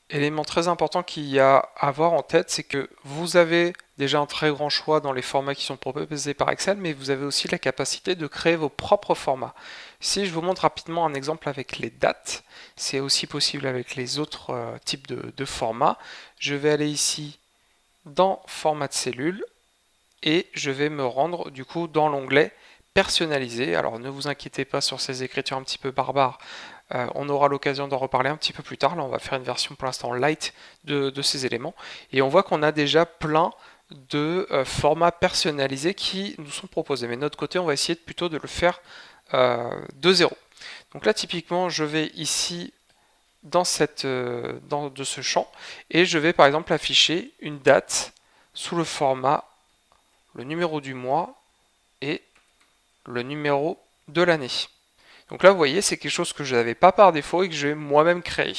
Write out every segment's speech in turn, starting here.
Élément très important qu'il y a à avoir en tête, c'est que vous avez déjà un très grand choix dans les formats qui sont proposés par Excel, mais vous avez aussi la capacité de créer vos propres formats. Si je vous montre rapidement un exemple avec les dates, c'est aussi possible avec les autres types de formats. Je vais aller ici dans Format de cellule et je vais me rendre du coup dans l'onglet personnalisé. Alors ne vous inquiétez pas sur ces écritures un petit peu barbares, on aura l'occasion d'en reparler un petit peu plus tard. Là, on va faire une version pour l'instant light de ces éléments. Et on voit qu'on a déjà plein de formats personnalisés qui nous sont proposés. Mais de notre côté, on va essayer plutôt de le faire de zéro. Donc là, typiquement, je vais ici dans de ce champ et je vais par exemple afficher une date sous le format, le numéro du mois et le numéro de l'année. Donc là, vous voyez, c'est quelque chose que je n'avais pas par défaut et que je vais moi-même créer.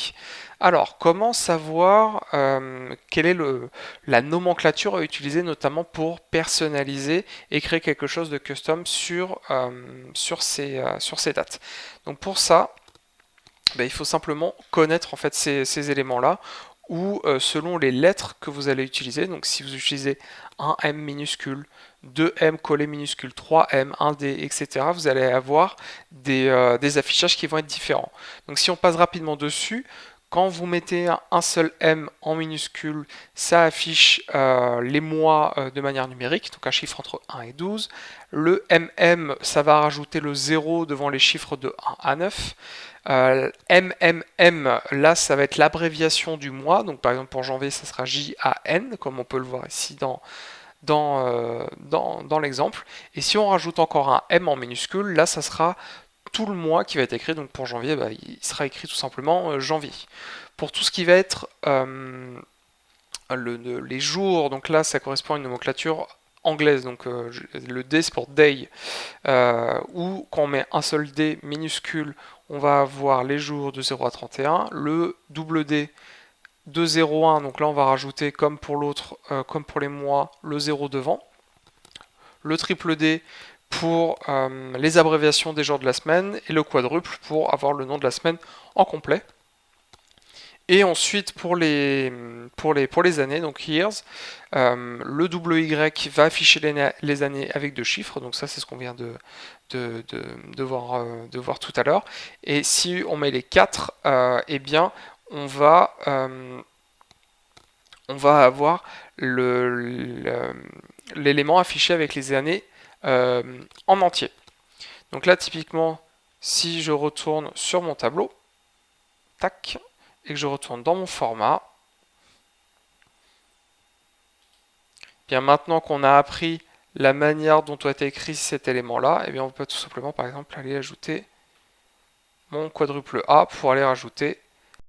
Alors, comment savoir quelle est la nomenclature à utiliser notamment pour personnaliser et créer quelque chose de custom sur ces dates. Donc pour ça, ben, il faut simplement connaître en fait ces éléments-là ou selon les lettres que vous allez utiliser. Donc si vous utilisez un M minuscule, 2 M collé minuscule, 3 M, 1 D, etc., vous allez avoir des affichages qui vont être différents. Donc si on passe rapidement dessus, quand vous mettez un seul M en minuscule, ça affiche les mois de manière numérique, donc un chiffre entre 1 et 12. Le MM, ça va rajouter le 0 devant les chiffres de 1 à 9. MMM, là, ça va être l'abréviation du mois. Donc, par exemple, pour janvier, ça sera JAN, comme on peut le voir ici dans l'exemple. Et si on rajoute encore un M en minuscule, là, ça sera tout le mois qui va être écrit. Donc, pour janvier, bah, il sera écrit tout simplement janvier. Pour tout ce qui va être les jours, donc là, ça correspond à une nomenclature anglaise. Donc, le D, c'est pour day. Ou quand on met un seul D minuscule, on va avoir les jours de 0 à 31, le double D de 0 à 1, donc là on va rajouter comme pour l'autre, comme pour les mois, le 0 devant, le triple D pour les abréviations des jours de la semaine, et le quadruple pour avoir le nom de la semaine en complet. Et ensuite, pour les années, donc years, le WY va afficher les années avec deux chiffres, donc ça c'est ce qu'on vient de voir tout à l'heure. Et si on met les 4, eh bien on va avoir l'élément affiché avec les années en entier. Donc là typiquement, si je retourne sur mon tableau, tac, et que je retourne dans mon format, bien maintenant qu'on a appris la manière dont doit être écrit cet élément-là, et bien on peut tout simplement par exemple aller ajouter mon quadruple A pour aller rajouter